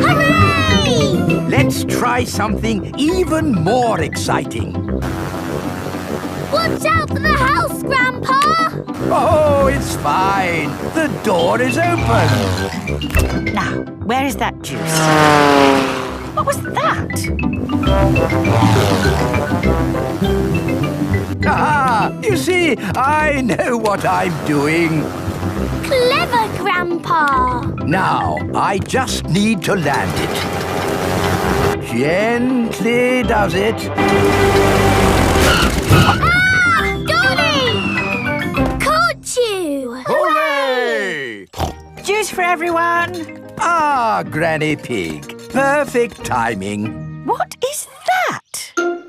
Hooray! Let's try something even more exciting. Watch out for the house, Grandpa! Oh, it's fine. The door is open. Now, where is that juice? What was that? Ah, you see, I know what I'm doing. Clever, Grandpa! Now, I just need to land it. Gently does it. Ah! Dolly! Caught you! Hooray! Juice for everyone. Ah, Granny Pig. Perfect timing.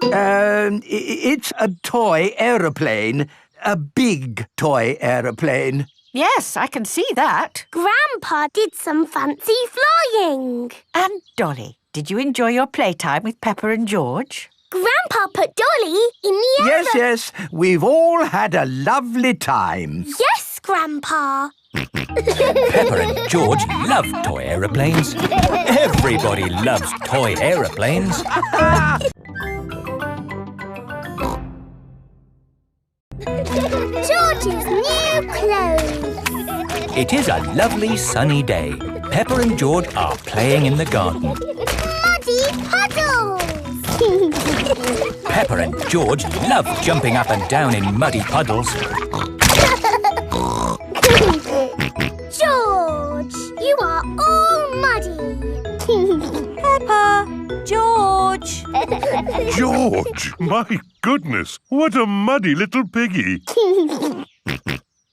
It's a toy aeroplane. A big toy aeroplane. Yes, I can see that. Grandpa did some fancy flying. And Dolly, did you enjoy your playtime with Peppa and George? Grandpa put Dolly in the Yes, yes. We've all had a lovely time. Yes, Grandpa. Peppa and George love toy aeroplanes. Everybody loves toy aeroplanes. George's new clothes. It is a lovely sunny day. Peppa and George are playing in the garden. Muddy puddles. Peppa and George love jumping up and down in muddy puddles. George, you are all muddy. Peppa, George. George, my goodness, what a muddy little piggy.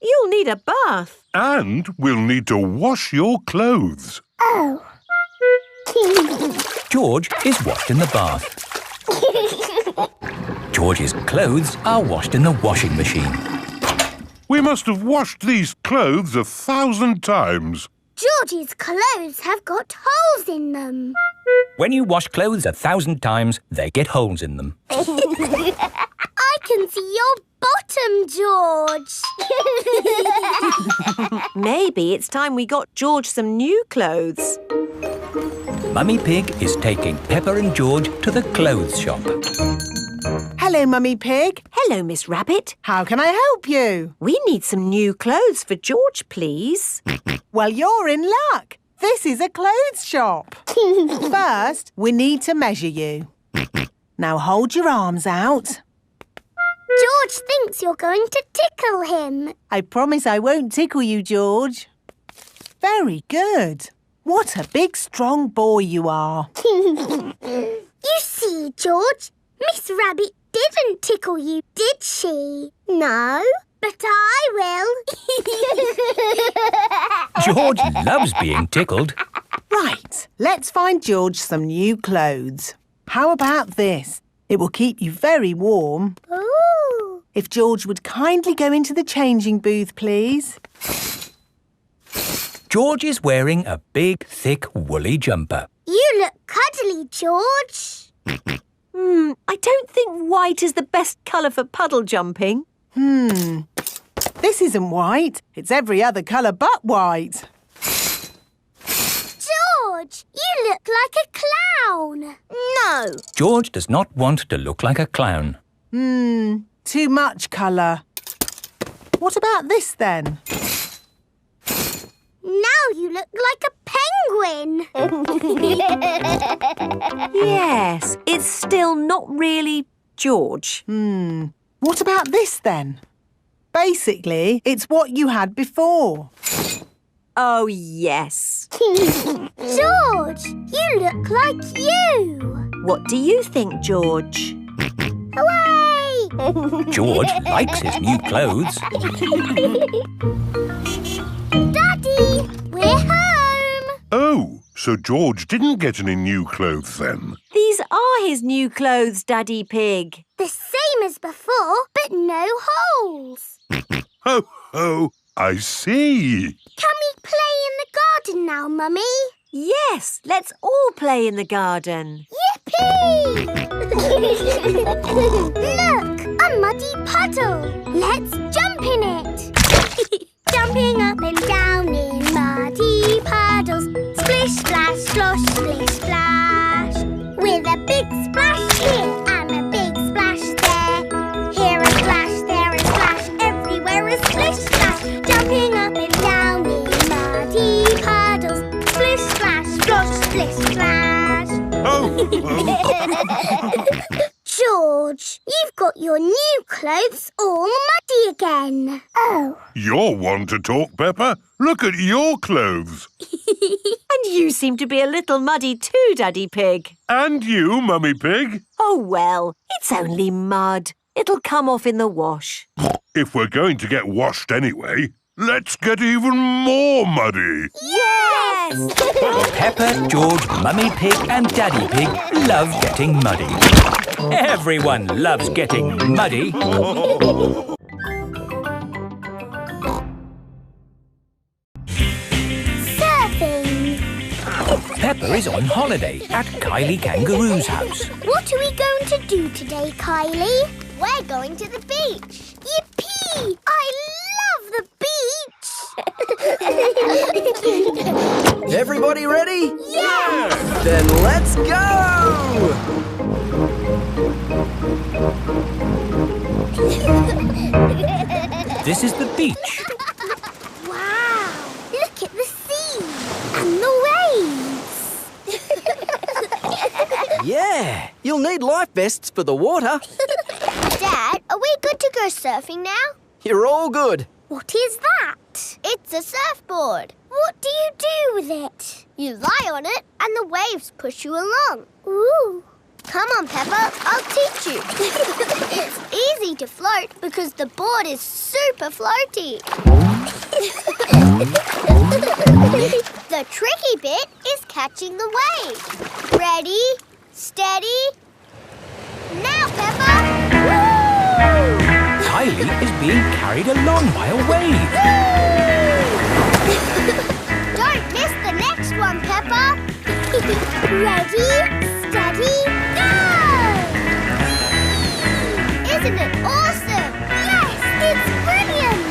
You'll need a bath. And we'll need to wash your clothes. Oh. George is washed in the bath. George's clothes are washed in the washing machine. We must have washed these clothes 1,000 times. George's clothes have got holes in them. When you wash clothes 1,000 times, they get holes in them. I can see your bottom, George. Maybe it's time we got George some new clothes. Mummy Pig is taking Peppa and George to the clothes shop. Hello, Mummy Pig. Hello, Miss Rabbit. How can I help you? We need some new clothes for George, please. Well, you're in luck. This is a clothes shop. First, we need to measure you. Now hold your arms out. George thinks you're going to tickle him. I promise I won't tickle you, George. Very good. What a big, strong boy you are. You see, George, Miss Rabbit didn't tickle you, did she? No, but I will. George loves being tickled. Right, let's find George some new clothes. How about this? It will keep you very warm. Ooh. If George would kindly go into the changing booth, please. George is wearing a big, thick, woolly jumper. You look cuddly, George. I don't think white is the best colour for puddle jumping. This isn't white. It's every other colour but white. George, you look like a clown. No. George does not want to look like a clown. Too much colour. What about this then? Now you look like a penguin. Yes, it's still not really George. What about this then? Basically, it's what you had before. Oh, yes. George, you look like you. What do you think, George? Hooray! George likes his new clothes. Daddy, we're home. Oh, so George didn't get any new clothes then? These are his new clothes, Daddy Pig. The same as before, but no holes. Ho, ho, I see. Can we play in the garden now, Mummy? Yes, let's all play in the garden. Yippee! Look, a muddy puddle. Let's jump in it. Jumping up and down in muddy puddles. Splish, splash, slosh, splish, splash. With a big splash here and a big splash there. Here a splash, there a splash, everywhere a splish, splash. Jumping up and down in muddy puddles. Splish, splash, slosh, splish, splash. Oh, George, you've got your new clothes all muddy again. Oh. You're one to talk, Peppa. Look at your clothes. And you seem to be a little muddy too, Daddy Pig. And you, Mummy Pig. Oh, well, it's only mud. It'll come off in the wash. If we're going to get washed anyway, Let's get even more muddy. Yes! Peppa, George, Mummy Pig and Daddy Pig love getting muddy. Everyone loves getting muddy. Surfing. Peppa is on holiday at Kylie Kangaroo's house. What are we going to do today, Kylie? We're going to the beach. Yippee! I love the beach! Everybody ready? Yes! Then let's go! This is the beach. Wow! Look at the sea and the waves. Yeah, you'll need life vests for the water. Dad, are we good to go surfing now? You're all good. What is that? It's a surfboard. What do you do with it? You lie on it and the waves push you along. Ooh. Come on, Peppa, I'll teach you. It's easy to float because the board is super floaty. The tricky bit is catching the wave. Ready, steady, now, Peppa! Woo! Kylie is being carried along by a wave. Don't miss the next one, Peppa. Ready, steady, go! Isn't it awesome? Yes, it's brilliant!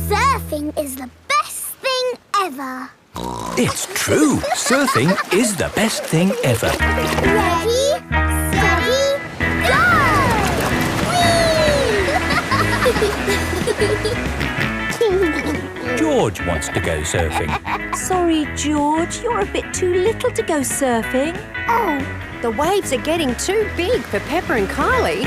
Surfing is the best thing ever. It's true. Surfing is the best thing ever. Ready, steady, go! George wants to go surfing. Sorry, George, you're a bit too little to go surfing. Oh, the waves are getting too big for Peppa and Kylie.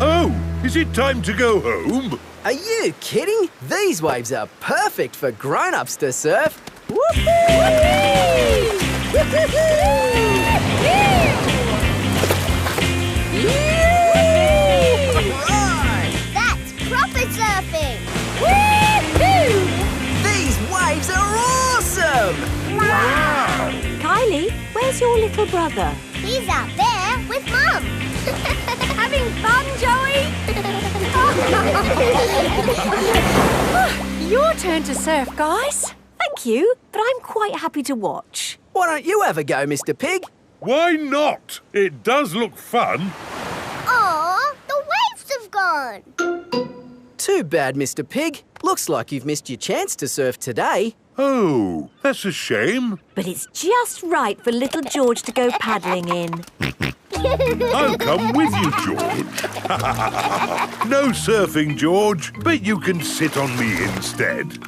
Oh, is it time to go home? Are you kidding? These waves are perfect for grown-ups to surf. That's proper surfing! These waves are awesome! Wow! Kylie, where's your little brother? He's out there with Mum. Having fun, Joey? Your turn to surf, guys. Thank you, but I'm quite happy to watch. Why don't you have a go, Mr. Pig? Why not? It does look fun. Aw, the waves have gone. Too bad, Mr. Pig. Looks like you've missed your chance to surf today. Oh, that's a shame. But it's just right for little George to go paddling in. I'll come with you, George. No surfing, George, but you can sit on me instead.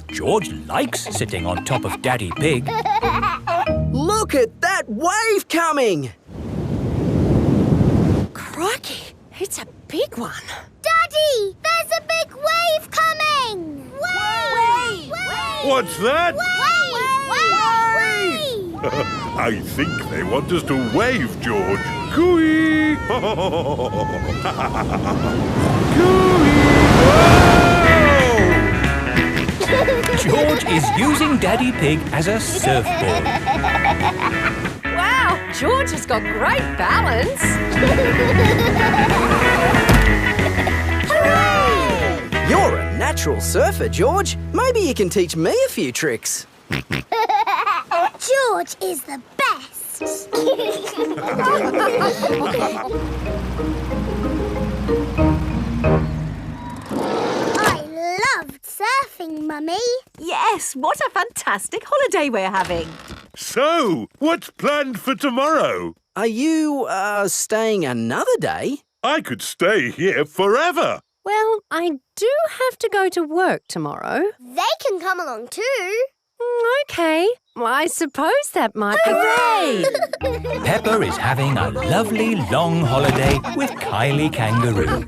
George likes sitting on top of Daddy Pig. Look at that wave coming! Crikey, it's a big one. Daddy, there's a big wave coming! Wave! What's that? Wave! I think they want us to wave, George. Cooey! Cooey! George is using Daddy Pig as a surfboard. Wow, George has got great balance. You're a natural surfer, George. Maybe you can teach me a few tricks. George is the best. I loved surfing, Mummy. Yes, what a fantastic holiday we're having. So, what's planned for tomorrow? Are you, staying another day? I could stay here forever. Well, I do have to go to work tomorrow. They can come along too. OK. Well, I suppose that might be great. Peppa is having a lovely long holiday with Kylie Kangaroo.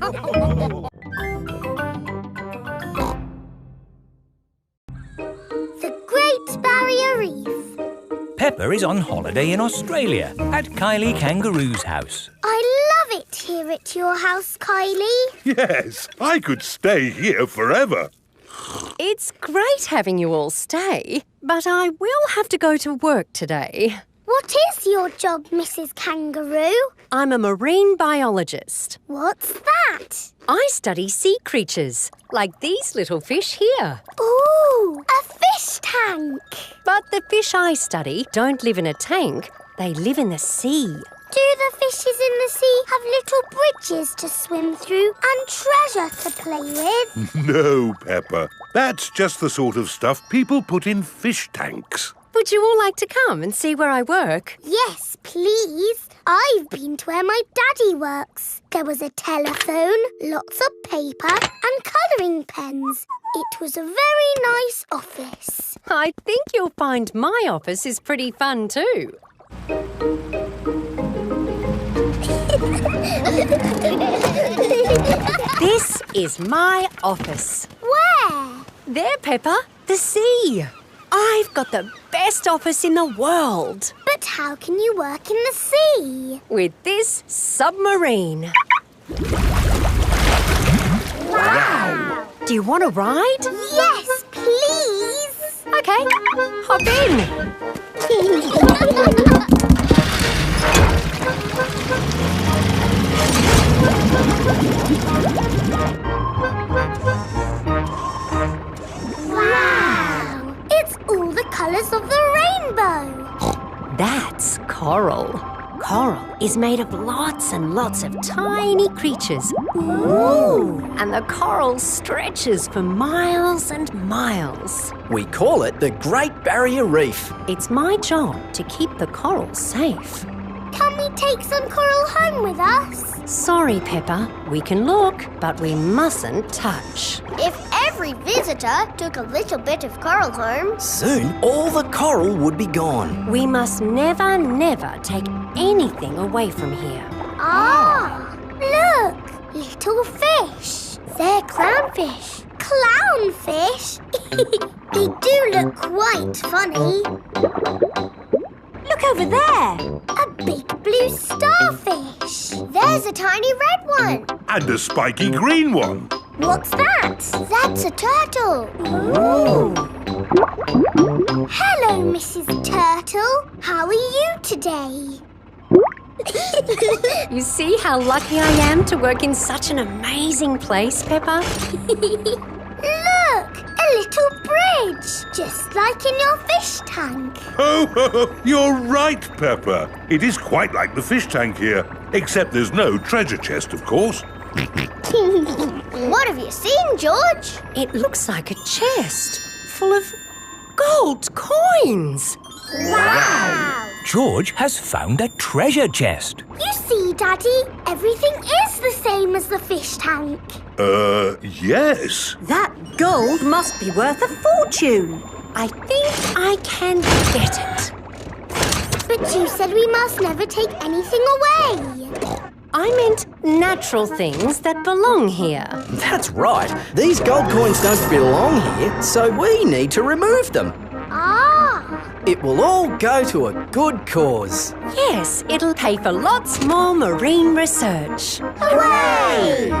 The Great Barrier Reef. Peppa is on holiday in Australia at Kylie Kangaroo's house. I love love it here at your house, Kylie. Yes, I could stay here forever. It's great having you all stay, but I will have to go to work today. What is your job, Mrs. Kangaroo? I'm a marine biologist. What's that? I study sea creatures, like these little fish here. Ooh, a fish tank. But the fish I study don't live in a tank. They live in the sea. Do the fishes in the sea have little bridges to swim through and treasure to play with? No, Peppa. That's just the sort of stuff people put in fish tanks. Would you all like to come and see where I work? Yes, please. I've been to where my daddy works. There was a telephone, lots of paper and colouring pens. It was a very nice office. I think you'll find my office is pretty fun too. This is my office. Where? There, Peppa, the sea. I've got the best office in the world. But how can you work in the sea? With this submarine. Wow! Do you want to ride? Yes, please. Okay, hop in. Wow! It's all the colours of the rainbow. That's coral. Coral is made of lots and lots of tiny creatures. Ooh! And the coral stretches for miles and miles. We call it the Great Barrier Reef. It's my job to keep the coral safe. Can we take some coral home with us? Sorry, Peppa. We can look, but we mustn't touch. If every visitor took a little bit of coral home, soon all the coral would be gone. We must never, never take anything away from here. Ah! Look! Little fish. They're clownfish. Clownfish? They do look quite funny. look over there. A big blue starfish. There's a tiny red one. And a spiky green one. What's that? That's a turtle. Ooh. Hello, Mrs. Turtle. How are you today? You see how lucky I am to work in such an amazing place, Peppa? Look! A little bridge, just like in your fish tank. Oh, you're right, Peppa. It is quite like the fish tank here, except there's no treasure chest, of course. What have you seen, George? It looks like a chest full of gold coins. Wow! George has found a treasure chest. You see, Daddy, everything is the same as the fish tank. Yes. That gold must be worth a fortune. I think I can get it. But you said we must never take anything away. I meant natural things that belong here. That's right. These gold coins don't belong here, so we need to remove them. Ah! It will all go to a good cause. Yes, it'll pay for lots more marine research. Hooray!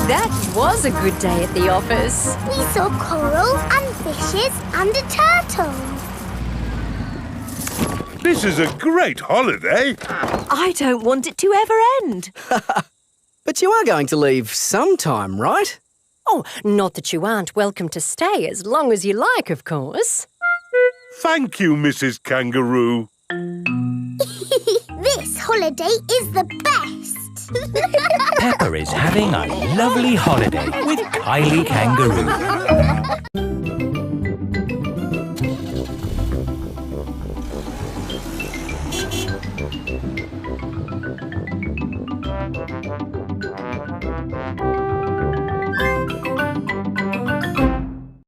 That was a good day at the office. We saw coral and fishes and a turtle. This is a great holiday. I don't want it to ever end. But you are going to leave sometime, right? Oh, not that you aren't welcome to stay as long as you like, of course. Thank you, Mrs. Kangaroo. This holiday is the best. Peppa is having a lovely holiday with Kylie Kangaroo.